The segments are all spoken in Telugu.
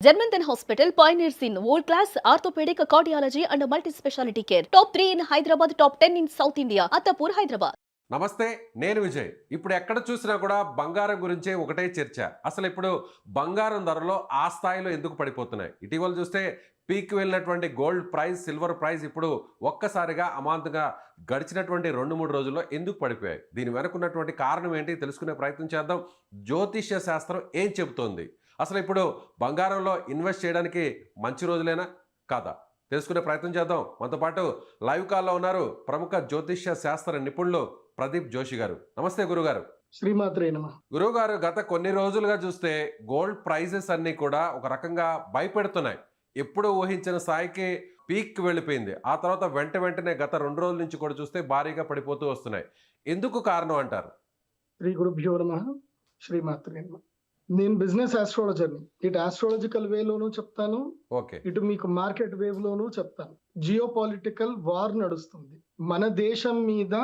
Germanton Hospital pioneers in world-class orthopedic cardiology and multi-specialty care. Top 3 in Hyderabad, top 10 in South India. Attapur, Hyderabad. నమస్తే, నేను విజయ్. ఇప్పుడు ఎక్కడ చూసినా కూడా బంగారం గురించే ఒకటే చర్చ. అసలు ఇప్పుడు బంగారం ధరలో ఆ స్థాయిలో ఎందుకు పడిపోతున్నాయి? ఇటీవల చూస్తే పీక్ వెళ్ళినటువంటి గోల్డ్ ప్రైస్, సిల్వర్ ప్రైస్ ఇప్పుడు ఒక్కసారిగా అమాంతంగా గడిచినటువంటి 2-3 రోజుల్లో ఎందుకు పడిపోయాయి? దీని వెనుకున్నటువంటి కారణం ఏంటి తెలుసుకునే ప్రయత్నం చేద్దాం. జ్యోతిష్య శాస్త్రం ఏం చెబుతోంది? అసలు ఇప్పుడు బంగారంలో ఇన్వెస్ట్ చేయడానికి మంచి రోజులేనా కాదా తెలుసుకునే ప్రయత్నం చేద్దాం. మనతో పాటు లైవ్ కాల్లో ఉన్నారు ప్రముఖ జ్యోతిష్య శాస్త్ర నిపుణులు ప్రదీప్ జోషి గారు. నమస్తే గురుగారు. శ్రీమాత్రే నమః. గురుగారు, గత కొన్ని రోజులుగా చూస్తే గోల్డ్ ప్రైజెస్ అన్ని కూడా ఒక రకంగా భయపెడుతున్నాయి. ఎప్పుడు ఊహించిన స్థాయికి పీక్ వెళ్ళిపోయింది. ఆ తర్వాత వెంటనే గత 2 రోజుల నుంచి కూడా చూస్తే భారీగా పడిపోతూ వస్తున్నాయి. ఎందుకు కారణం అంటారు? శ్రీ గురుభ్యో నమః. శ్రీమాత్రే నమః. నేను బిజినెస్ ఆస్ట్రాలజర్ని. ఇటు ఆస్ట్రాలజికల్ వేలోనూ చెప్తాను, ఓకే, ఇటు మీకు మార్కెట్ వేవ్ లోనూ చెప్తాను. జియో పొలిటికల్ వార్ నడుస్తుంది, మన దేశం మీద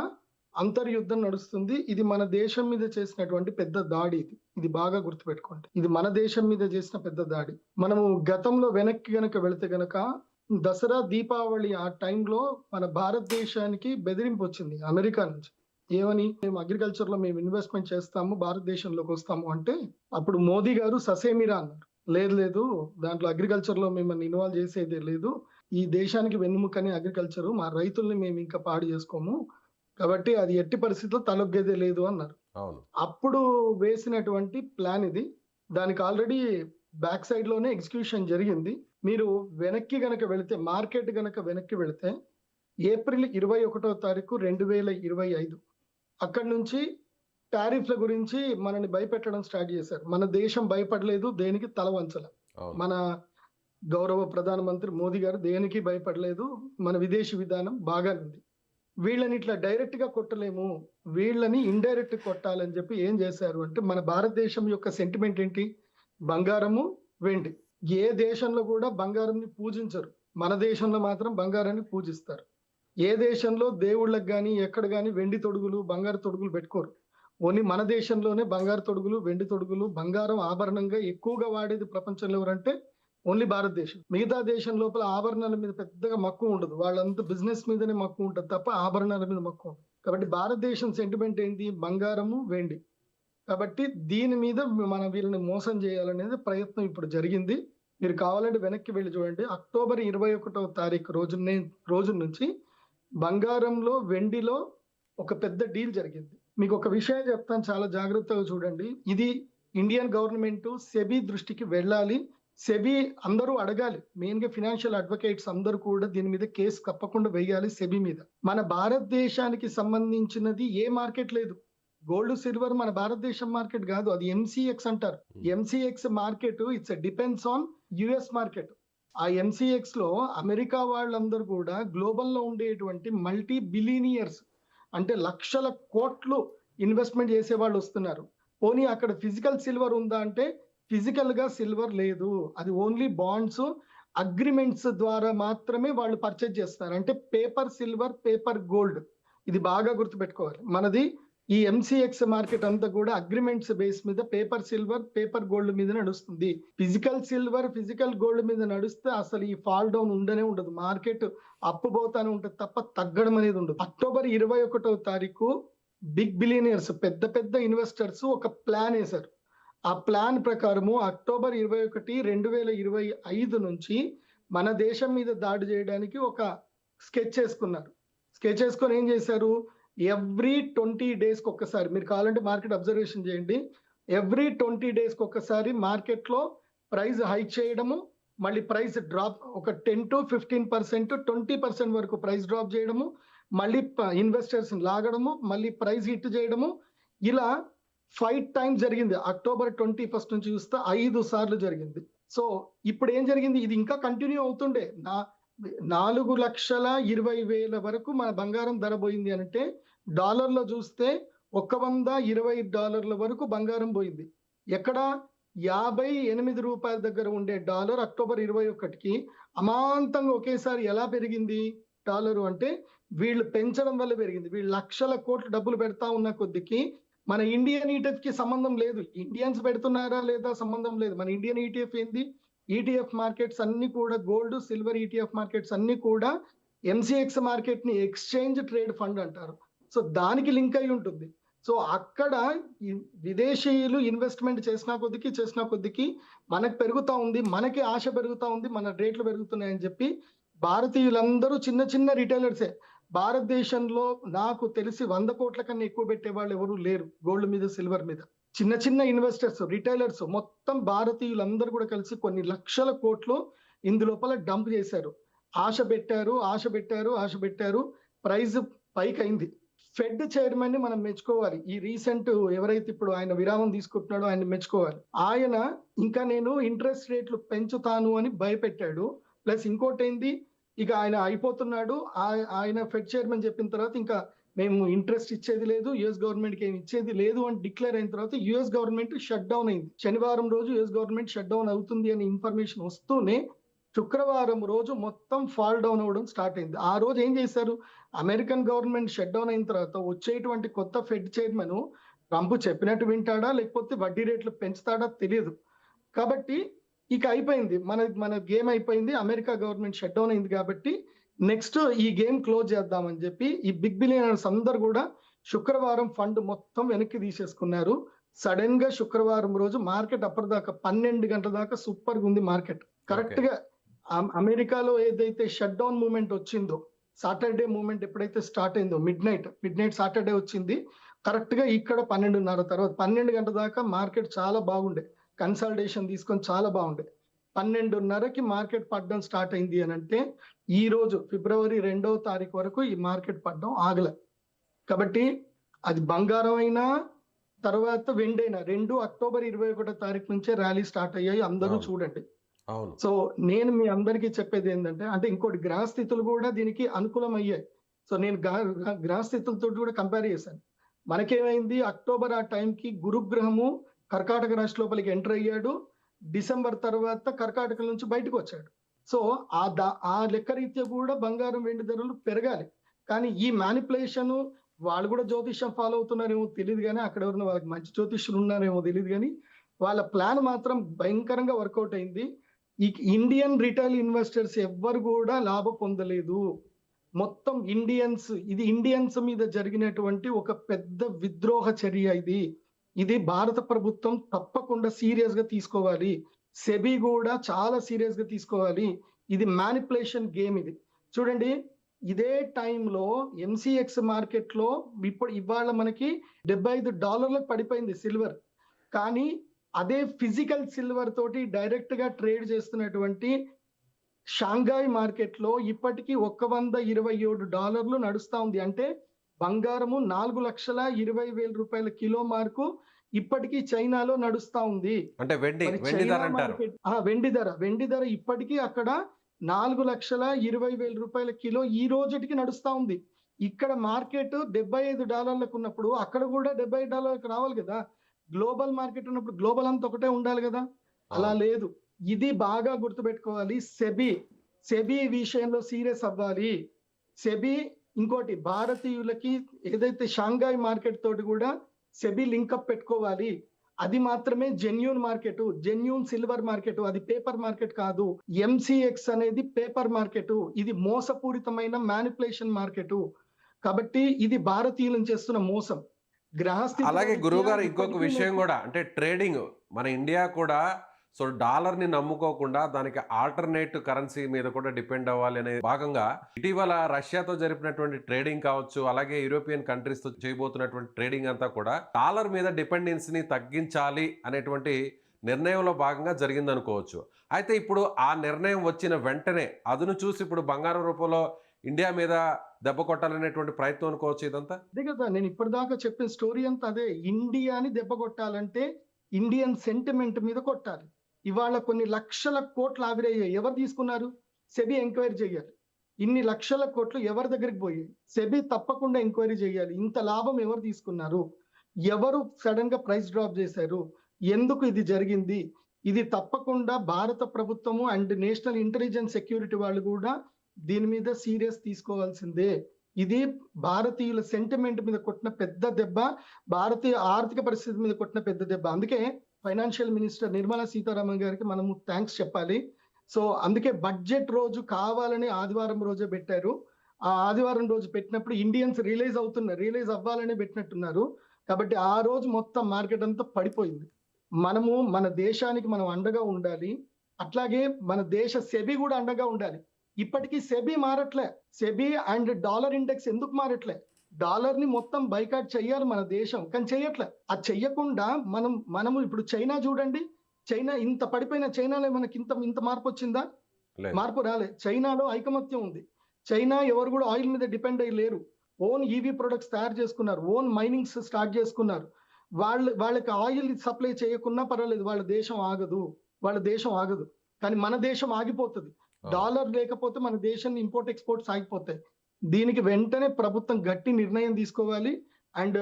అంతర్యుద్ధం నడుస్తుంది. ఇది మన దేశం మీద చేసినటువంటి పెద్ద దాడి. ఇది బాగా గుర్తుపెట్టుకోండి. ఇది మన దేశం మీద చేసిన పెద్ద దాడి. మనము గతంలో వెనక్కి గనక వెళితే గనక దసరా దీపావళి ఆ టైంలో మన భారతదేశానికి బెదిరింపు వచ్చింది అమెరికా నుంచి. ఏమని? మేము అగ్రికల్చర్ లో మేము ఇన్వెస్ట్మెంట్ చేస్తాము, భారతదేశంలోకి వస్తాము అంటే అప్పుడు మోదీ గారు ససేమిరా అన్నారు. లేదు, దాంట్లో అగ్రికల్చర్ లో మిమ్మల్ని ఇన్వాల్వ్ చేసేదే లేదు. ఈ దేశానికి వెన్నుముకని అగ్రికల్చర్, మా రైతుల్ని మేము ఇంకా పాడు చేసుకోము, కాబట్టి అది ఎట్టి పరిస్థితుల్లో తలొగ్గేదే లేదు అన్నారు. అప్పుడు వేసినటువంటి ప్లాన్ ఇది. దానికి ఆల్రెడీ బ్యాక్ సైడ్ లోనే ఎగ్జిక్యూషన్ జరిగింది. మీరు వెనక్కి గనక వెళితే, మార్కెట్ గనక వెనక్కి వెళితే ఏప్రిల్ 21వ తారీఖు 2025 అక్కడి నుంచి టారిఫ్ల గురించి మనని భయపెట్టడం స్టార్ట్ చేశారు. మన దేశం భయపడలేదు, దేనికి తల వంచల. మన గౌరవ ప్రధానమంత్రి మోదీ గారు దేనికి భయపడలేదు. మన విదేశీ విధానం బాగానే ఉంది. వీళ్ళని ఇట్లా డైరెక్ట్ గా కొట్టలేము, వీళ్ళని ఇండైరెక్ట్ కొట్టాలని చెప్పి ఏం చేశారు అంటే, మన భారతదేశం యొక్క సెంటిమెంట్ ఏంటి? బంగారము, వెండి. ఏ దేశంలో కూడా బంగారంని పూజించరు, మన దేశంలో మాత్రం బంగారాన్ని పూజిస్తారు. ఏ దేశంలో దేవుళ్ళకి కానీ ఎక్కడ కానీ వెండి తొడుగులు, బంగారు తొడుగులు పెట్టుకోరు. ఓన్లీ మన దేశంలోనే బంగారు తొడుగులు, వెండి తొడుగులు, బంగారం ఆభరణంగా ఎక్కువగా వాడేది ప్రపంచంలో ఎవరంటే ఓన్లీ భారతదేశం. మిగతా దేశం లోపల ఆభరణాల మీద పెద్దగా మక్కువ ఉండదు, వాళ్ళంతా బిజినెస్ మీదనే మక్కువ ఉంటుంది తప్ప ఆభరణాల మీద మక్కువ ఉండదు. కాబట్టి భారతదేశం సెంటిమెంట్ ఏంటి? బంగారము, వెండి. కాబట్టి దీని మీద మనం వీళ్ళని మోసం చేయాలనేది ప్రయత్నం ఇప్పుడు జరిగింది. మీరు కావాలంటే వెనక్కి వెళ్ళి చూడండి. అక్టోబర్ 21వ తారీఖు రోజు నుంచి బంగారంలో, వెండిలో ఒక పెద్ద డీల్ జరిగింది. మీకు ఒక విషయం చెప్తాను, చాలా జాగ్రత్తగా చూడండి. ఇది ఇండియన్ గవర్నమెంట్ సెబీ దృష్టికి వెళ్ళాలి. సెబీ అందరూ అడగాలి. మెయిన్ గా ఫినాన్షియల్ అడ్వకేట్స్ అందరూ కూడా దీని మీద కేసు తప్పకుండా వేయాలి సెబీ మీద. మన భారతదేశానికి సంబంధించినది ఏ మార్కెట్ లేదు. గోల్డ్, సిల్వర్ మన భారతదేశం మార్కెట్ కాదు, అది ఎంసీఎక్స్ అంటారు. MCX market it's depends on US market. ఆ ఎంసీఎక్స్ లో అమెరికా వాళ్ళందరూ కూడా గ్లోబల్ లో ఉండేటువంటి మల్టీ బిలియనియర్స్, అంటే లక్షల కోట్లు ఇన్వెస్ట్మెంట్ చేసే వాళ్ళు వస్తున్నారు. పోనీ అక్కడ ఫిజికల్ సిల్వర్ ఉందా అంటే ఫిజికల్ గా సిల్వర్ లేదు. అది ఓన్లీ బాండ్స్, అగ్రిమెంట్స్ ద్వారా మాత్రమే వాళ్ళు పర్చేజ్ చేస్తారు. అంటే పేపర్ సిల్వర్, పేపర్ గోల్డ్. ఇది బాగా గుర్తుపెట్టుకోవాలి. మనది ఈ ఎంసీఎక్స్ మార్కెట్ అంతా కూడా అగ్రిమెంట్స్ బేస్ మీద పేపర్ సిల్వర్, పేపర్ గోల్డ్ మీద నడుస్తుంది. ఫిజికల్ సిల్వర్, ఫిజికల్ గోల్డ్ మీద నడుస్తే అసలు ఈ ఫాల్ డౌన్ ఉండనే ఉండదు. మార్కెట్ అప్పు పోతానే ఉంటుంది తప్ప తగ్గడం అనేది ఉండదు. అక్టోబర్ 21వ తారీఖు బిగ్ బిలియనియర్స్, పెద్ద పెద్ద ఇన్వెస్టర్స్ ఒక ప్లాన్ వేశారు. ఆ ప్లాన్ ప్రకారము అక్టోబర్ 21, 2025 నుంచి మన దేశం మీద దాడి చేయడానికి ఒక స్కెచ్ వేసుకున్నారు. స్కెచ్ వేసుకొని ఏం చేశారు? ఎవ్రీ 20 డేస్కి ఒక్కసారి, మీరు కావాలంటే మార్కెట్ అబ్జర్వేషన్ చేయండి, ఎవ్రీ 20 డేస్కి ఒక్కసారి మార్కెట్లో ప్రైస్ హైక్ చేయడము, మళ్ళీ ప్రైస్ డ్రాప్, ఒక 10 to 15%, 20% వరకు ప్రైస్ డ్రాప్ చేయడము, మళ్ళీ ఇన్వెస్టర్స్ లాగడము, మళ్ళీ ప్రైస్ హిట్ చేయడము. ఇలా 5 times జరిగింది. అక్టోబర్ 21 నుంచి చూస్తే 5 సార్లు జరిగింది. సో ఇప్పుడు ఏం జరిగింది? ఇది ఇంకా కంటిన్యూ అవుతుండే. 4,20,000 వరకు మన బంగారం ధర పోయింది అంటే, డాలర్లో చూస్తే $120 వరకు బంగారం పోయింది. ఎక్కడ? 58 రూపాయల దగ్గర ఉండే డాలర్ అక్టోబర్ 21కి అమాంతంగా ఒకేసారి ఎలా పెరిగింది డాలరు అంటే, వీళ్ళు పెంచడం వల్ల పెరిగింది. వీళ్ళు లక్షల కోట్లు డబ్బులు పెడతా ఉన్న కొద్దికి మన ఇండియన్ ఈటీఎఫ్ కి సంబంధం లేదు. ఇండియన్స్ పెడుతున్నారా లేదా సంబంధం లేదు. మన ఇండియన్ ఈటీఎఫ్ ఏంది? ఈటీఎఫ్ మార్కెట్స్ అన్ని కూడా గోల్డ్ సిల్వర్ ఈటీఎఫ్ మార్కెట్స్ అన్ని కూడా ఎంసీఎక్స్ మార్కెట్ ని ఎక్స్చేంజ్ ట్రేడ్ ఫండ్ అంటారు. సో దానికి లింక్ అయి ఉంటుంది. సో అక్కడ ఈ విదేశీయులు ఇన్వెస్ట్మెంట్ చేసిన కొద్దికి మనకు పెరుగుతా ఉంది, మనకి ఆశ పెరుగుతా ఉంది, మన రేట్లు పెరుగుతున్నాయని చెప్పి భారతీయులందరూ చిన్న చిన్న రిటైలర్సే. భారతదేశంలో నాకు తెలిసి 100 కోట్ల కన్నా ఎక్కువ పెట్టే వాళ్ళు ఎవరు లేరు గోల్డ్ మీద సిల్వర్ మీద. చిన్న చిన్న ఇన్వెస్టర్స్ రిటైలర్స్ మొత్తం భారతీయులందరూ కూడా కలిసి కొన్ని లక్షల కోట్లు ఇందులోపల డంప్ చేశారు. ఆశ పెట్టారు, ప్రైస్ పైకి అయింది. ఫెడ్ చైర్మన్ ని మనం మెచ్చుకోవాలి. ఈ రీసెంట్ ఎవరైతే ఇప్పుడు ఆయన విరామం తీసుకుంటున్నాడో ఆయన మెచ్చుకోవాలి. ఆయన ఇంకా నేను ఇంట్రెస్ట్ రేట్లు పెంచుతాను అని భయపెట్టాడు. ప్లస్ ఇంకోటి ఏంది, ఇక ఆయన అయిపోతున్నాడు. ఆయన ఫెడ్ చైర్మన్ చెప్పిన తర్వాత ఇంకా మేము ఇంట్రెస్ట్ ఇచ్చేది లేదు, యుఎస్ గవర్నమెంట్ కి ఏమి ఇచ్చేది లేదు అని డిక్లేర్ అయిన తర్వాత యుఎస్ గవర్నమెంట్ షట్ డౌన్ అయింది. శనివారం రోజు యుఎస్ గవర్నమెంట్ షట్ డౌన్ అవుతుంది అనే ఇన్ఫర్మేషన్ వస్తూనే శుక్రవారం రోజు మొత్తం ఫాల్ డౌన్ అవ్వడం స్టార్ట్ అయింది. ఆ రోజు ఏం చేశారు, అమెరికన్ గవర్నమెంట్ షట్ డౌన్ అయిన తర్వాత వచ్చేటువంటి కొత్త ఫెడ్ చైర్మన్ ట్రంప్ చెప్పినట్టు వింటాడా లేకపోతే వడ్డీ రేట్లు పెంచుతాడా తెలియదు. కాబట్టి ఇక అయిపోయింది, మన గేమ్ అయిపోయింది. అమెరికా గవర్నమెంట్ షట్ డౌన్ అయింది కాబట్టి నెక్స్ట్ ఈ గేమ్ క్లోజ్ చేద్దామని చెప్పి ఈ బిగ్ బిలియనర్స్ అందరు కూడా శుక్రవారం ఫండ్ మొత్తం వెనక్కి తీసేసుకున్నారు. సడన్ గా శుక్రవారం రోజు మార్కెట్ అప్పటిదాకా 12 గంటల దాకా సూపర్ గా ఉంది మార్కెట్. కరెక్ట్ గా అమెరికాలో ఏదైతే షట్ డౌన్ మూమెంట్ వచ్చిందో, సాటర్డే మూమెంట్ ఎప్పుడైతే స్టార్ట్ అయిందో మిడ్ నైట్ సాటర్డే వచ్చింది. కరెక్ట్ గా ఇక్కడ 12:30 తర్వాత 12 గంటల దాకా మార్కెట్ చాలా బాగుండే, కన్సల్టేషన్ తీసుకొని చాలా బాగుండే. 12:30కి మార్కెట్ పడడం స్టార్ట్ అయింది అని అంటే ఈ రోజు ఫిబ్రవరి 2వ తారీఖు వరకు ఈ మార్కెట్ పడడం ఆగలే. కాబట్టి అది బంగారం అయినా తర్వాత వెండి అయినా 2 అక్టోబర్ 21వ తారీఖు నుంచే ర్యాలీ స్టార్ట్ అయ్యాయి. అందరూ చూడండి. సో నేను మీ అందరికీ చెప్పేది ఏంటంటే, అంటే ఇంకోటి గ్రహస్థితులు కూడా దీనికి అనుకూలం అయ్యాయి. సో నేను గ్రహస్థితులతో కూడా కంపేర్ చేశాను. మనకేమైంది, అక్టోబర్ ఆ టైంకి గురుగ్రహము కర్కాటక రాశి లోపలికి ఎంటర్ అయ్యాడు. డిసెంబర్ తర్వాత కర్కాటక నుంచి బయటకు వచ్చాడు. సో ఆ లెక్క రీత్యా కూడా బంగారం వెండి ధరలు పెరగాలి. కానీ ఈ మ్యానిపులేషన్ వాళ్ళు కూడా జ్యోతిష్యం ఫాలో అవుతున్నారేమో తెలియదు, కానీ అక్కడ ఎవరైనా వాళ్ళకి మంచి జ్యోతిష్యులు ఉన్నారేమో తెలియదు, కానీ వాళ్ళ ప్లాన్ మాత్రం భయంకరంగా వర్కౌట్ అయింది. ఈ ఇండియన్ రిటైల్ ఇన్వెస్టర్స్ ఎవ్వరు కూడా లాభం పొందలేదు. మొత్తం ఇండియన్స్ మీద జరిగినటువంటి ఒక పెద్ద విద్రోహ చర్య ఇది భారత ప్రభుత్వం తప్పకుండా సీరియస్ గా తీసుకోవాలి. సెబీ కూడా చాలా సీరియస్ గా తీసుకోవాలి. ఇది మ్యానిపులేషన్ గేమ్. ఇది చూడండి, ఇదే టైంలో ఎంసీఎక్స్ మార్కెట్ లో ఇవాళ మనకి $75 పడిపోయింది సిల్వర్. కానీ అదే ఫిజికల్ సిల్వర్ తోటి డైరెక్ట్ గా ట్రేడ్ చేస్తున్నటువంటి షాంఘాయ్ మార్కెట్ లో ఇప్పటికీ $127 నడుస్తా ఉంది. అంటే బంగారము 4,20,000 రూపాయల కిలో ఇప్పటికీ చైనాలో నడుస్తా ఉంది. అంటే వెండి ధర ఇప్పటికీ అక్కడ 4,20,000 రూపాయల కిలో ఈ రోజుటికి నడుస్తా ఉంది. ఇక్కడ మార్కెట్ $75 ఉన్నప్పుడు అక్కడ కూడా $70 రావాలి కదా. గ్లోబల్ మార్కెట్ ఉన్నప్పుడు గ్లోబల్ అంతా ఒకటే ఉండాలి కదా, అలా లేదు. ఇది బాగా గుర్తుపెట్టుకోవాలి. సెబీ విషయంలో సీరియస్ అవ్వాలి. సెబీ ఇంకోటి భారతీయులకి ఏదైతే షాంఘాయ్ మార్కెట్ తోటి కూడా సెబీ లింకప్ పెట్టుకోవాలి. అది మాత్రమే genuine market, genuine silver market, అది పేపర్ మార్కెట్ కాదు. ఎంసీఎక్స్ అనేది పేపర్ మార్కెట్, ఇది మోసపూరితమైన మ్యానిపులేషన్ మార్కెట్. కాబట్టి ఇది భారతీయులను చేస్తున్న మోసం. అలాగే గురువు గారు ఇంకొక విషయం కూడా, అంటే ట్రేడింగ్ మన ఇండియా కూడా సో డాలర్ని నమ్ముకోకుండా దానికి ఆల్టర్నేట్ కరెన్సీ మీద కూడా డిపెండ్ అవ్వాలి అనే భాగంగా ఇటీవల రష్యాతో జరిపినటువంటి ట్రేడింగ్ కావచ్చు, అలాగే యూరోపియన్ కంట్రీస్తో చేయబోతున్నటువంటి ట్రేడింగ్ అంతా కూడా డాలర్ మీద డిపెండెన్సీని తగ్గించాలి అనేటువంటి నిర్ణయంలో భాగంగా జరిగిందనుకోవచ్చు. అయితే ఇప్పుడు ఆ నిర్ణయం వచ్చిన వెంటనే అదును చూసి ఇప్పుడు బంగారం రూపంలో ఇండియా మీద దెబ్బ కొట్టాలనేటువంటి ప్రయత్నం అనుకోవచ్చు ఇదంతా. అదే కదా నేను ఇప్పటిదాకా చెప్పిన స్టోరీ అంతా అదే. ఇండియాని దెబ్బ కొట్టాలంటే ఇండియన్ సెంటిమెంట్ మీద కొట్టాలి. ఇవాళ కొన్ని లక్షల కోట్లు ఆవిరయ్యాయి. ఎవరు తీసుకున్నారు? సెబీ ఎంక్వైరీ చేయాలి. ఇన్ని లక్షల కోట్లు ఎవరి దగ్గరికి పోయాయి? సెబీ తప్పకుండా ఎంక్వైరీ చేయాలి. ఇంత లాభం ఎవరు తీసుకున్నారు? ఎవరు సడన్ గా ప్రైస్ డ్రాప్ చేశారు? ఎందుకు ఇది జరిగింది? ఇది తప్పకుండా భారత ప్రభుత్వము అండ్ నేషనల్ ఇంటెలిజెన్స్ సెక్యూరిటీ వాళ్ళు కూడా దీని మీద సీరియస్ తీసుకోవాల్సిందే. ఇది భారతీయుల సెంటిమెంట్ మీద కొట్టిన పెద్ద దెబ్బ, భారతీయ ఆర్థిక పరిస్థితి మీద కొట్టిన పెద్ద దెబ్బ. అందుకే ఫైనాన్షియల్ మినిస్టర్ నిర్మలా సీతారామన్ గారికి మనము థ్యాంక్స్ చెప్పాలి. సో అందుకే బడ్జెట్ రోజు కావాలని ఆదివారం రోజే పెట్టారు. ఆ ఆదివారం రోజు పెట్టినప్పుడు ఇండియన్స్ రియలైజ్ అవ్వాలని పెట్టినట్టున్నారు. కాబట్టి ఆ రోజు మొత్తం మార్కెట్ అంతా పడిపోయింది. మనము మన దేశానికి మనం అండగా ఉండాలి. అట్లాగే మన దేశ సెబీ కూడా అండగా ఉండాలి. ఇప్పటికీ సెబీ మారట్లే. సెబీ అండ్ డాలర్ ఇండెక్స్ ఎందుకు మారట్లే? డాలర్ ని మొత్తం బైకాట్ చెయ్యాలి మన దేశం, కానీ చెయ్యట్లే. అది చెయ్యకుండా మనము ఇప్పుడు చైనా చూడండి. చైనా ఇంత పడిపోయిన చైనాలో మనకి ఇంత మార్పు వచ్చిందా? లేదు. మార్పు రాలే. చైనాలో ఐకమత్యం ఉంది. చైనా ఎవరు కూడా ఆయిల్ మీద డిపెండ్ అయ్యి లేరు. ఓన్ ఈవీ ప్రొడక్ట్స్ తయారు చేసుకున్నారు. ఓన్ మైనింగ్స్ స్టార్ట్ చేసుకున్నారు. వాళ్ళకి ఆయిల్ సప్లై చేయకున్నా పర్వాలేదు, వాళ్ళ దేశం ఆగదు. కానీ మన దేశం ఆగిపోతుంది. డాలర్ లేకపోతే మన దేశం ఇంపోర్ట్ ఎక్స్పోర్ట్స్ ఆగిపోతాయి. దీనికి వెంటనే ప్రభుత్వం గట్టి నిర్ణయం తీసుకోవాలి. And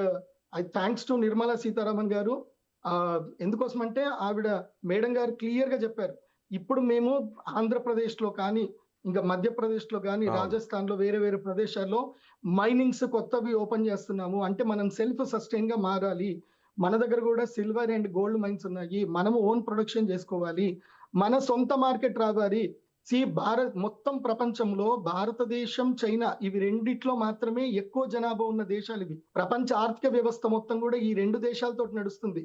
I thanks to Nirmala Sitharaman గారు. ఎందుకోసం అంటే ఆవిడ మేడం గారు క్లియర్ గా చెప్పారు. ఇప్పుడు మేము ఆంధ్రప్రదేశ్ లో కానీ, ఇంకా మధ్యప్రదేశ్ లో కానీ, రాజస్థాన్ లో వేరే ప్రదేశాల్లో మైనింగ్స్ కొత్తవి ఓపెన్ చేస్తున్నాము. అంటే మనం సెల్ఫ్ సస్టైన్ గా మారాలి. మన దగ్గర కూడా సిల్వర్ అండ్ గోల్డ్ మైన్స్ ఉన్నాయి. మనము ఓన్ ప్రొడక్షన్ చేసుకోవాలి. మన సొంత మార్కెట్ రావాలి. మొత్తం ప్రపంచంలో భారతదేశం, చైనా ఇవి రెండిట్లో మాత్రమే ఎక్కువ జనాభా ఉన్న దేశాలు ఇవి. ప్రపంచ ఆర్థిక వ్యవస్థ మొత్తం కూడా ఈ 2 దేశాలతో నడుస్తుంది.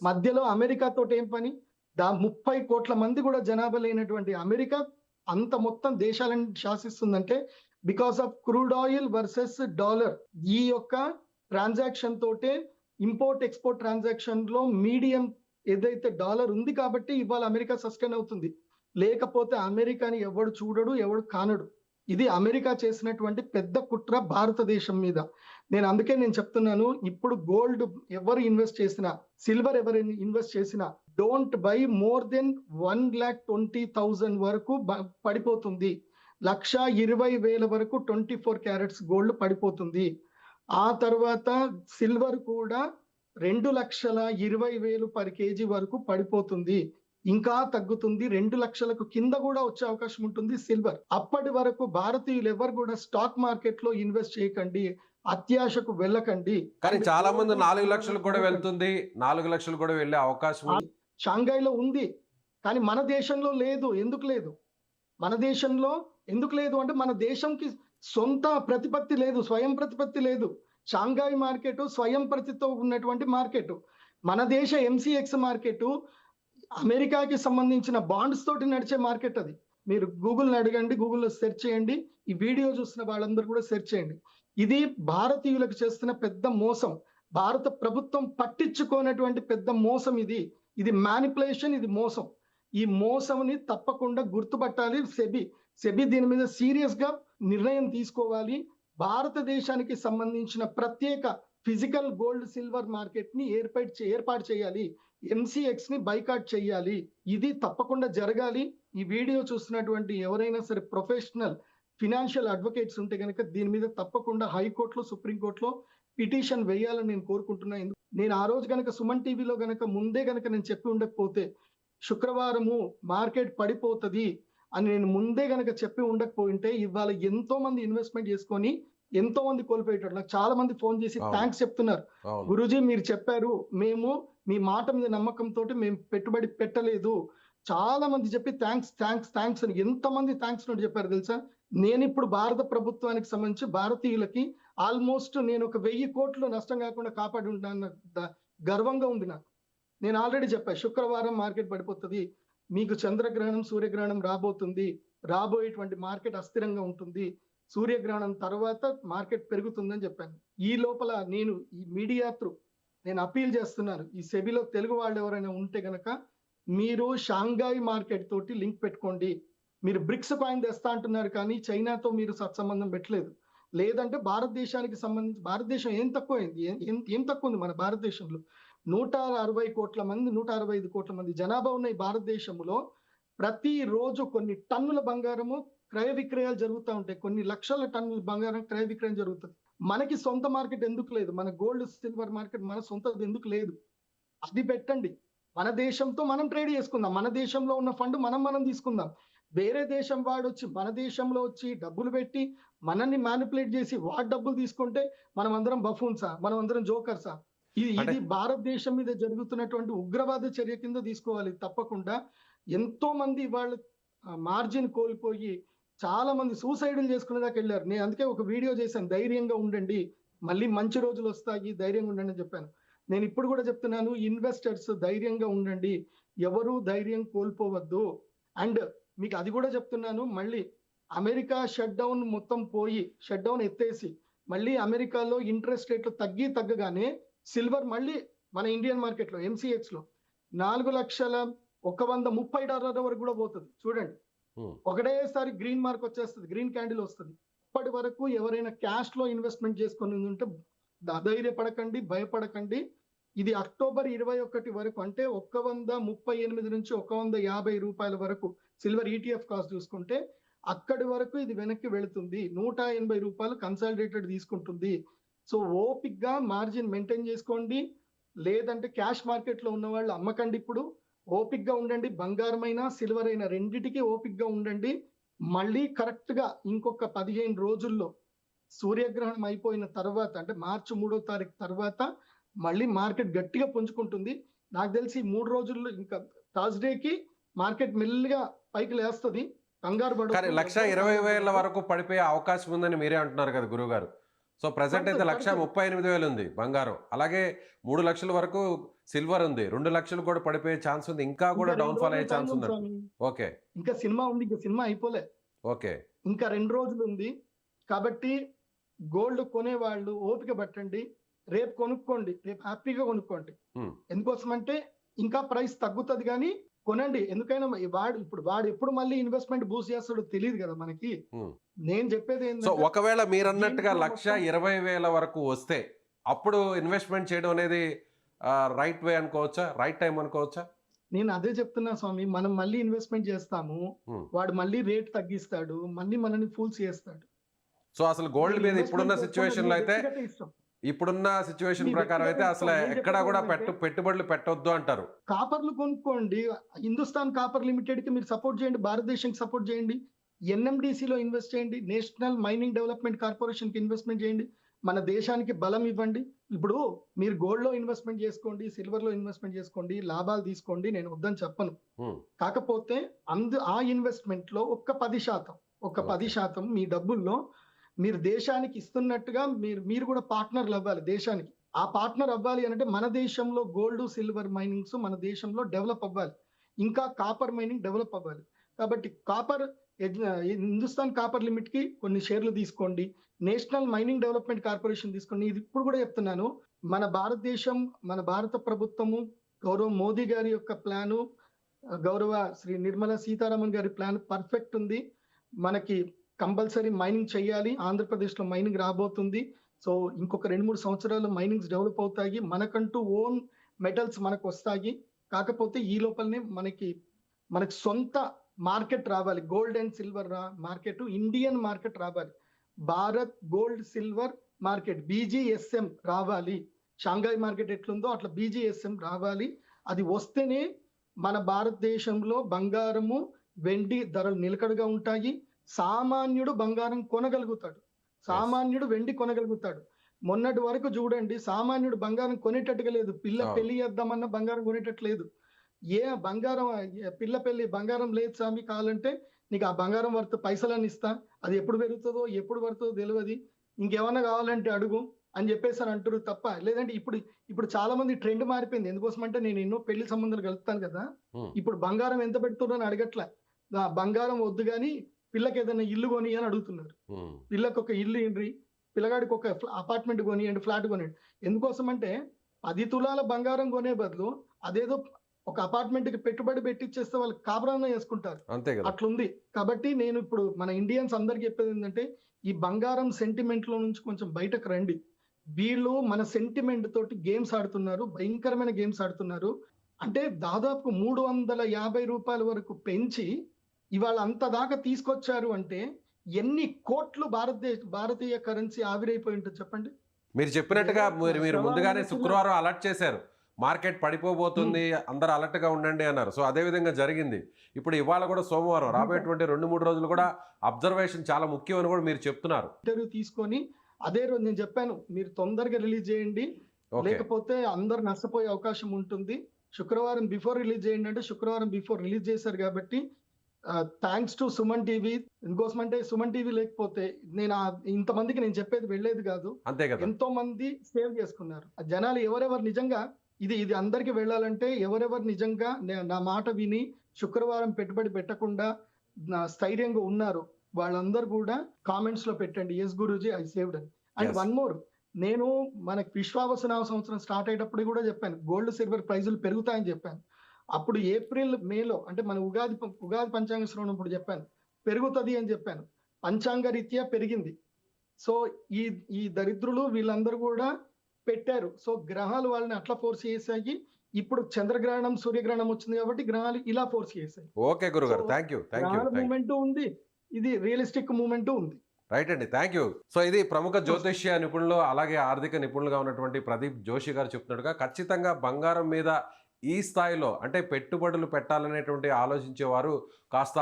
మధ్యలో అమెరికా తోటి ఏం పని? 30 కోట్ల మంది కూడా జనాభా లేనటువంటి అమెరికా అంత మొత్తం దేశాలను శాసిస్తుందంటే because of crude oil versus dollar. ఈ యొక్క ట్రాన్సాక్షన్ తోటే ఇంపోర్ట్ ఎక్స్పోర్ట్ ట్రాన్సాక్షన్ లో మీడియం ఏదైతే డాలర్ ఉంది కాబట్టి ఇవాళ అమెరికా సస్టైన్ అవుతుంది. లేకపోతే అమెరికాని ఎవడు చూడడు, ఎవడు కానడు. ఇది అమెరికా చేసినటువంటి పెద్ద కుట్ర భారతదేశం మీద. అందుకే నేను చెప్తున్నాను, ఇప్పుడు గోల్డ్ ఎవరు ఇన్వెస్ట్ చేసినా, సిల్వర్ ఎవరు ఇన్వెస్ట్ చేసినా డోంట్ బై మోర్ దెన్ 1,20,000 వరకు పడిపోతుంది. 1,20,000 వరకు 24 క్యారెట్స్ గోల్డ్ పడిపోతుంది. ఆ తర్వాత సిల్వర్ కూడా 2,20,000 పర్ కేజీ వరకు పడిపోతుంది. ఇంకా తగ్గుతుంది. 2 లక్షలకు కింద కూడా వచ్చే అవకాశం ఉంటుంది సిల్వర్. అప్పటి వరకు భారతీయులు ఎవరు కూడా స్టాక్ మార్కెట్ లో ఇన్వెస్ట్ చేయకండి, అత్యాశకు వెళ్ళకండి. కానీ చాలా మంది 4 లక్షలు కూడా వెళ్తుంది, 4 లక్షలు కూడా వెళ్ళే అవకాశం షాంఘైలో ఉంది. కానీ మన దేశంలో లేదు. ఎందుకు లేదు? మన దేశంలో ఎందుకు లేదు అంటే మన దేశంకి సొంత ప్రతిపత్తి లేదు, స్వయం ప్రతిపత్తి లేదు. షాంఘై మార్కెట్ స్వయం ప్రతితో ఉన్నటువంటి మార్కెట్. మన దేశ ఎంసీఎక్స్ మార్కెట్ అమెరికాకి సంబంధించిన బాండ్స్ తోటి నడిచే మార్కెట్. అది మీరు గూగుల్ని అడగండి, గూగుల్లో సెర్చ్ చేయండి. ఈ వీడియో చూస్తున్న వాళ్ళందరూ కూడా సెర్చ్ చేయండి. ఇది భారతీయులకు చేస్తున్న పెద్ద మోసం. భారత ప్రభుత్వం పట్టించుకోనటువంటి పెద్ద మోసం ఇది మ్యానిపులేషన్, ఇది మోసం. ఈ మోసంని తప్పకుండా గుర్తుపట్టాలి. సెబీ దీని మీద సీరియస్ గా నిర్ణయం తీసుకోవాలి. భారతదేశానికి సంబంధించిన ప్రత్యేక ఫిజికల్ గోల్డ్ సిల్వర్ మార్కెట్ ని ఏర్పాటు చేయాలి. ఎంసీఎక్స్ ని బైకాట్ చేయాలి. ఇది తప్పకుండా జరగాలి. ఈ వీడియో చూస్తున్నటువంటి ఎవరైనా సరే ప్రొఫెషనల్ ఫినాన్షియల్ అడ్వకేట్స్ ఉంటే కనుక దీని మీద తప్పకుండా హైకోర్టులో, సుప్రీంకోర్టులో పిటిషన్ వేయాలని నేను కోరుకుంటున్నాను. నేను ఆ రోజు కనుక సుమన్ టీవీలో ముందే నేను చెప్పి ఉండకపోతే శుక్రవారము మార్కెట్ పడిపోతుంది అని నేను ముందే చెప్పి ఉండకపోయింటే ఇవాళ ఎంతో మంది ఇన్వెస్ట్మెంట్ చేసుకొని ఎంతో మంది కోల్పోయేటట్టు. నాకు చాలా మంది ఫోన్ చేసి థ్యాంక్స్ చెప్తున్నారు. గురూజీ మీరు చెప్పారు, మేము మీ మాట మీద నమ్మకంతో మేము పెట్టుబడి పెట్టలేదు. చాలా మంది చెప్పి థ్యాంక్స్ అని ఎంతమంది థ్యాంక్స్ చెప్పారు తెలుసా? నేను ఇప్పుడు భారత ప్రభుత్వానికి సంబంధించి భారతీయులకి ఆల్మోస్ట్ నేను 1,000 కోట్లు నష్టం కాకుండా కాపాడి ఉంటాను. గర్వంగా ఉంది నాకు. నేను ఆల్రెడీ చెప్పాను, శుక్రవారం మార్కెట్ పడిపోతుంది, మీకు చంద్రగ్రహణం, సూర్యగ్రహణం రాబోతుంది, రాబోయేటువంటి మార్కెట్ అస్థిరంగా ఉంటుంది, సూర్యగ్రహణం తర్వాత మార్కెట్ పెరుగుతుందని చెప్పాను. ఈ లోపల నేను ఈ మీడియా త్రూ నేను అపీల్ చేస్తున్నాను, ఈ సెబీలో తెలుగు వాళ్ళు ఎవరైనా ఉంటే గనక మీరు షాంఘై మార్కెట్ తోటి లింక్ పెట్టుకోండి. మీరు బ్రిక్స్ కాయిన్ తెస్తా అంటున్నారు కానీ చైనాతో మీరు సత్సంబంధం పెట్టలేదు. లేదంటే భారతదేశానికి సంబంధించి భారతదేశం ఏం తక్కువ ఉంది? మన భారతదేశంలో 160 కోట్ల మంది, 165 కోట్ల మంది జనాభా ఉన్న ఈ భారతదేశంలో ప్రతిరోజు కొన్ని టన్నుల బంగారము క్రయ విక్రయాలు జరుగుతూ ఉంటాయి. కొన్ని లక్షల టన్నుల బంగారం క్రయ విక్రయం జరుగుతుంది. మనకి సొంత మార్కెట్ ఎందుకు లేదు? మన గోల్డ్ సిల్వర్ మార్కెట్ మన సొంతది ఎందుకు లేదు? అది పెట్టండి. మన దేశంతో మనం ట్రేడ్ చేసుకుందాం. మన దేశంలో ఉన్న ఫండ్ మనం తీసుకుందాం. వేరే దేశం వాడు వచ్చి మన దేశంలో వచ్చి డబ్బులు పెట్టి మనల్ని మ్యానిపులేట్ చేసి వాడు డబ్బులు తీసుకుంటే మనం అందరం బఫూన్సా? మనం అందరం జోకర్సా? అంటే ఇది భారతదేశం మీద జరుగుతున్నటువంటి ఉగ్రవాద చర్య కింద తీసుకోవాలి తప్పకుండా. ఎంతో మంది వాళ్ళు మార్జిన్ కోల్పోయి చాలా మంది సూసైడ్లు చేసుకునే దాకా వెళ్ళారు. నేను అందుకే ఒక వీడియో చేశాను, ధైర్యంగా ఉండండి, మళ్ళీ మంచి రోజులు వస్తాయి, ధైర్యంగా ఉండండి అని చెప్పాను. నేను ఇప్పుడు కూడా చెప్తున్నాను, ఇన్వెస్టర్స్ ధైర్యంగా ఉండండి, ఎవరు ధైర్యం కోల్పోవద్దు. అండ్ మీకు అది కూడా చెప్తున్నాను, మళ్ళీ అమెరికా షట్ డౌన్ మొత్తం పోయి, షట్ డౌన్ ఎత్తేసి మళ్ళీ అమెరికాలో ఇంట్రెస్ట్ రేట్లు తగ్గగానే సిల్వర్ మళ్ళీ మన ఇండియన్ మార్కెట్లో MCX లో $4,130 వరకు కూడా పోతుంది. చూడండి, ఒకటేసారి గ్రీన్ మార్క్ వచ్చేస్తుంది, గ్రీన్ క్యాండిల్ వస్తుంది. ఇప్పటి వరకు ఎవరైనా క్యాష్ లో ఇన్వెస్ట్మెంట్ చేసుకొని ఉంటే ధైర్యపడకండి, భయపడకండి. ఇది అక్టోబర్ 21 వరకు, అంటే 138 నుంచి 150 రూపాయల వరకు సిల్వర్ ETF కాస్ట్ చూసుకుంటే అక్కడి వరకు ఇది వెనక్కి వెళుతుంది. 180 రూపాయలు కన్సాలిడేటెడ్ తీసుకుంటుంది. సో ఓపిక్ గా మార్జిన్ మెయింటైన్ చేసుకోండి, లేదంటే క్యాష్ మార్కెట్ లో ఉన్న వాళ్ళు అమ్మకండి. ఇప్పుడు ఓపిక్ గా ఉండండి, బంగారం అయినా సిల్వర్ అయినా రెండిటికి ఓపిక్ గా ఉండండి. మళ్ళీ కరెక్ట్ గా ఇంకొక 15 రోజుల్లో సూర్యగ్రహణం అయిపోయిన తర్వాత, అంటే మార్చి 3వ తారీఖు తర్వాత మళ్ళీ మార్కెట్ గట్టిగా పుంజుకుంటుంది. నాకు తెలిసి 3 రోజుల్లో ఇంకా థర్స్డేకి మార్కెట్ మెల్లిగా పైకి లేస్తుంది. కంగారు కానీ పడకండి. 1,20,000 వరకు పడిపోయే అవకాశం ఉందని మీరే అంటున్నారు కదా గురువుగారు. సో ప్రజెంట్ అయితే పడుతుంది. 1,38,000 ఉంది బంగారం, అలాగే 3 లక్షల వరకు సిల్వర్ ఉంది, 2 లక్షలు కూడా పడిపోయే ఛాన్స్ ఉంది, ఇంకా కూడా ఇంకా 2 డౌన్ ఫాల్ అయ్యే రోజులు ఛాన్స్ టైం ఉంది ఉంది. స్వామి. ఓకే ఇంకా సినిమా ఉంది, ఇంకా సినిమా అయిపోలే, ఓకే ఇంకా 2 రోజులు ఉంది. కాబట్టి గోల్డ్ కొనేవాళ్ళు ఓపిక పట్టండి, రేపు కొనుక్కోండి, రేపు హ్యాపీగా కొనుక్కోండి. ఎందుకోసం అంటే ఇంకా ప్రైస్ తగ్గుతుంది, కానీ కొనండి. ఎందుకైనా వాడు ఎప్పుడు మళ్ళీ ఇన్వెస్ట్మెంట్ బూస్ట్ చేస్తాడో తెలియదు కదా మనకి. నేను చెప్పేది సో ఏంటంటే ఒకవేళ మీరు అన్నట్టుగా దీంట్లో మొత్తం 1,20,000 వరకు వస్తే అప్పుడు ఇన్వెస్ట్మెంట్ చేయడం అనేది రైట్ వే అనుకోవచ్చా, రైట్ టైం అనుకోవచ్చా? నేను అదే చెప్తున్నా స్వామి, మనం మళ్ళీ ఇన్వెస్ట్మెంట్ చేస్తాము, వాడు మళ్ళీ రేట్ తగ్గిస్తాడు, మళ్ళీ మనల్ని ఫూల్స్ చేస్తాడు. సో అసలు గోల్డ్ మీద ఇప్పుడున్న సిచ్యువేషన్ లో అయితే, ఇప్పుడున్న సిచ్యువేషన్ ప్రకారం అయితే అసలు ఎక్కడా కూడా పెట్టుబడులు పెట్టొద్దు అంటారు. కాపర్లు కొనుక్కోండి, హిందుస్థాన్ కాపర్ లిమిటెడ్ కి మీరు సపోర్ట్ చేయండి, భారతదేశానికి సపోర్ట్ చేయండి, NMDC లో ఇన్వెస్ట్ చేయండి, నేషనల్ మైనింగ్ డెవలప్మెంట్ కార్పొరేషన్ కి ఇన్వెస్ట్మెంట్ చేయండి, మన దేశానికి బలం ఇవ్వండి. ఇప్పుడు మీరు గోల్డ్ లో ఇన్వెస్ట్మెంట్ చేసుకోండి, సిల్వర్ లో ఇన్వెస్ట్మెంట్ చేసుకోండి, లాభాలు తీసుకోండి, నేను వద్దని చెప్పను. కాకపోతే ఆ ఇన్వెస్ట్మెంట్ లో ఒక్క 10% మీ డబ్బుల్లో మీరు దేశానికి ఇస్తున్నట్టుగా మీరు కూడా పార్ట్నర్లు అవ్వాలి దేశానికి. ఆ పార్ట్నర్ అవ్వాలి అంటే మన దేశంలో గోల్డ్ సిల్వర్ మైనింగ్స్ మన దేశంలో డెవలప్ అవ్వాలి, ఇంకా కాపర్ మైనింగ్ డెవలప్ అవ్వాలి. కాబట్టి హిందుస్థాన్ కాపర్ లిమిట్ కి కొన్ని షేర్లు తీసుకోండి, నేషనల్ మైనింగ్ డెవలప్మెంట్ కార్పొరేషన్ తీసుకోండి. ఇది ఇప్పుడు కూడా చెప్తున్నాను, మన భారతదేశం, మన భారత ప్రభుత్వము, గౌరవ మోదీ గారి యొక్క ప్లాను, గౌరవ శ్రీ నిర్మలా సీతారామన్ గారి ప్లాన్ పర్ఫెక్ట్ ఉంది. మనకి కంపల్సరీ మైనింగ్ చేయాలి, ఆంధ్రప్రదేశ్ లో మైనింగ్ రాబోతుంది. సో ఇంకొక 2-3 సంవత్సరాలు మైనింగ్స్ డెవలప్ అవుతాయి, మనకంటూ ఓన్ మెటల్స్ మనకు వస్తాయి. కాకపోతే ఈ లోపలనే మనకి సొంత మార్కెట్ రావాలి, gold and silver market, Indian market రావాలి, Bharat gold silver market BGSM రావాలి. షాంఘాయ్ మార్కెట్ ఎట్లుందో అట్లా BGSM రావాలి. అది వస్తేనే మన భారతదేశంలో బంగారము వెండి ధరలు నిలకడగా ఉంటాయి, సామాన్యుడు బంగారం కొనగలుగుతాడు, సామాన్యుడు వెండి కొనగలుగుతాడు. మొన్నటి వరకు చూడండి, సామాన్యుడు బంగారం కొనేటట్టుగా లేదు, పెళ్లి చేద్దామన్నా బంగారం కొనేటట్టు లేదు. పిల్ల పెళ్లి బంగారం లేదు స్వామి, కావాలంటే నీకు ఆ బంగారం వర్త్ పైసలని ఇస్తా, అది ఎప్పుడు పెరుగుతుందో ఎప్పుడు పడుతుందో తెలియదు, ఇంకేమన్నా కావాలంటే అడుగు అని చెప్పేసి అంటారు తప్ప. లేదంటే ఇప్పుడు చాలా మంది ట్రెండ్ మారిపోయింది. ఎందుకోసం అంటే నేను ఎన్నో పెళ్లి సంబంధాలు కలుపుతాను కదా, ఇప్పుడు బంగారం ఎంత పెడుతున్నారు అని అడగట్లే, బంగారం వద్దు కానీ పిల్లకి ఏదైనా ఇల్లు కొని అని అడుగుతున్నారు. పిల్లకి ఒక ఇల్లు ఇండ్రి, పిల్లగాడికి ఒక అపార్ట్మెంట్ కొనియండి, ఫ్లాట్ కొనియండి. ఎందుకోసం అంటే 10 తులాల బంగారం కొనే బదులు అదేదో ఒక అపార్ట్మెంట్ కి పెట్టుబడి పెట్టిచ్చేస్తే వాళ్ళు కాపురాన్న చేసుకుంటారు, అట్లుంది. కాబట్టి నేను ఇప్పుడు మన ఇండియన్స్ అందరికి చెప్పేది ఏంటంటే, ఈ బంగారం సెంటిమెంట్ లో నుంచి కొంచెం బయటకు రండి. వీళ్ళు మన సెంటిమెంట్ తోటి గేమ్స్ ఆడుతున్నారు, భయంకరమైన గేమ్స్ ఆడుతున్నారు. అంటే దాదాపు 350 రూపాయల వరకు పెంచి ఇవాళ అంత దాకా తీసుకొచ్చారు అంటే ఎన్ని కోట్లు భారతీయ కరెన్సీ ఆవిరైపోయి ఉంటుంది చెప్పండి. మీరు చెప్పినట్టుగా మీరు ముందుగానే శుక్రవారం అలర్ట్ చేశారు, మార్కెట్ పడిపోబోతుంది, అందరూ అలర్ట్ గా ఉండండి అన్నారు. సో అదే విధంగా జరిగింది. ఇప్పుడు ఇవాళ కూడా సోమవారం, రాబోయేటువంటి 2-3 రోజులు కూడా అబ్జర్వేషన్ చాలా ముఖ్యం అని కూడా మీరు చెప్తున్నారు. ఇంటర్వ్యూ తీసుకొని అదే రోజు నేను చెప్పాను, మీరు తొందరగా రిలీజ్ చేయండి, ఓకే. లేకపోతే అందరు నష్టపోయే అవకాశం ఉంటుంది. శుక్రవారం బిఫోర్ రిలీజ్ చేయండి అంటే శుక్రవారం బిఫోర్ రిలీజ్ చేశారు కాబట్టి థ్యాంక్స్ టు సుమన్ టీవీ. ఇంకోసమంటే సుమన్ టీవీ లేకపోతే నేను ఇంతమందికి నేను చెప్పేది వెళ్ళేది కాదు. అంతే కదా. ఎంతో మంది సేవ్ చేసుకున్నారు. ఆ జనాలు ఎవరెవరు నిజంగా ఇది అందరికి వెళ్ళాలంటే ఎవరెవరు నిజంగా నా మాట విని శుక్రవారం పెట్టుబడి పెట్టకుండా స్థైర్యంగా ఉన్నారు వాళ్ళందరూ కూడా కామెంట్స్ లో పెట్టండి ఎస్ గురూజీ ఐ సేవ్డ్ అని. And Yes. వన్ మోర్, నేను మనకి విశ్వావసనామ సంవత్సరం స్టార్ట్ అయ్యేటప్పుడు కూడా చెప్పాను గోల్డ్ సిల్వర్ ప్రైజులు పెరుగుతాయని చెప్పాను. అప్పుడు ఏప్రిల్ మేలో అంటే మన ఉగాది పంచాంగ శ్రవణం ఇప్పుడు చెప్పాను పెరుగుతుంది అని చెప్పాను. పంచాంగ రీత్యా పెరిగింది. సో ఈ దరిద్రులు వీళ్ళందరూ కూడా పెట్టారు. సో గ్రహాలు వాళ్ళని అట్లా ఫోర్స్ చేసాయి. ఇప్పుడు చంద్రగ్రహణం సూర్యగ్రహణం వచ్చింది కాబట్టి గ్రహాలు ఇలా ఫోర్స్ చేసాయి. ఓకే గురుగారు, So, థ్యాంక్ యూ. గ్రహాల మూమెంట్ ఉంది, ఇది రియలిస్టిక్ మూమెంట్ ఉంది. రైట్ అండి, థ్యాంక్ యూ. సో ఇది ప్రముఖ జ్యోతిష్య నిపుణులు అలాగే ఆర్థిక నిపుణులుగా ఉన్నటువంటి ప్రదీప్ జోషి గారు చెప్తున్నట్టుగా ఖచ్చితంగా బంగారం మీద ఈ స్థాయిలో అంటే పెట్టుబడులు పెట్టాలనేటువంటి ఆలోచించేవారు కాస్త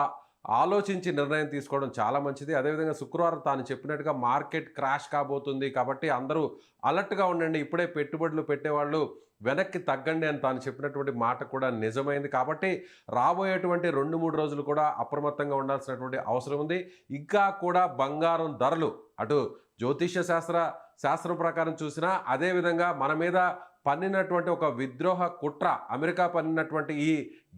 ఆలోచించి నిర్ణయం తీసుకోవడం చాలా మంచిది. అదేవిధంగా శుక్రవారం తాను చెప్పినట్టుగా మార్కెట్ క్రాష్ కాబోతుంది కాబట్టి అందరూ అలర్ట్గా ఉండండి, ఇప్పుడే పెట్టుబడులు పెట్టేవాళ్ళు వెనక్కి తగ్గండి అని తాను చెప్పినటువంటి మాట కూడా నిజమైంది. కాబట్టి రాబోయేటువంటి 2-3 రోజులు కూడా అప్రమత్తంగా ఉండాల్సినటువంటి అవసరం ఉంది. ఇంకా కూడా బంగారం ధరలు అటు జ్యోతిష్య శాస్త్రం ప్రకారం చూసినా అదేవిధంగా మన మీద పన్నినటువంటి ఒక విద్రోహ కుట్ర, అమెరికా పన్నినటువంటి ఈ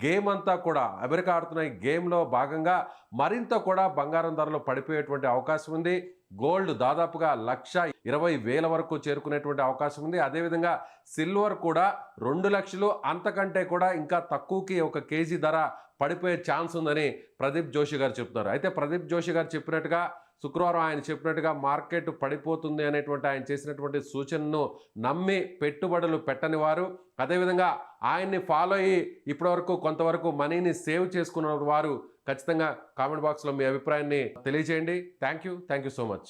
గేమ్ అంతా కూడా అమెరికా ఆడుతున్న ఈ గేమ్లో భాగంగా మరింత కూడా బంగారం ధరలు పడిపోయేటువంటి అవకాశం ఉంది. గోల్డ్ దాదాపుగా 1,20,000 వరకు చేరుకునేటువంటి అవకాశం ఉంది. అదేవిధంగా సిల్వర్ కూడా 2 లక్షలు అంతకంటే కూడా ఇంకా తక్కువకి ఒక కేజీ ధర పడిపోయే ఛాన్స్ ఉందని ప్రదీప్ జోషి గారు చెప్తున్నారు. అయితే ప్రదీప్ జోషి గారు చెప్పినట్టుగా శుక్రవారం ఆయన చెప్పినట్టుగా మార్కెట్ పడిపోతుంది అనేటువంటి ఆయన చేసినటువంటి సూచనను నమ్మి పెట్టుబడులు పెట్టని వారు, అదేవిధంగా ఆయన్ని ఫాలో అయ్యి ఇప్పటివరకు కొంతవరకు మనీని సేవ్ చేసుకున్న వారు ఖచ్చితంగా కామెంట్ బాక్స్లో మీ అభిప్రాయాన్ని తెలియజేయండి. Thank you so much.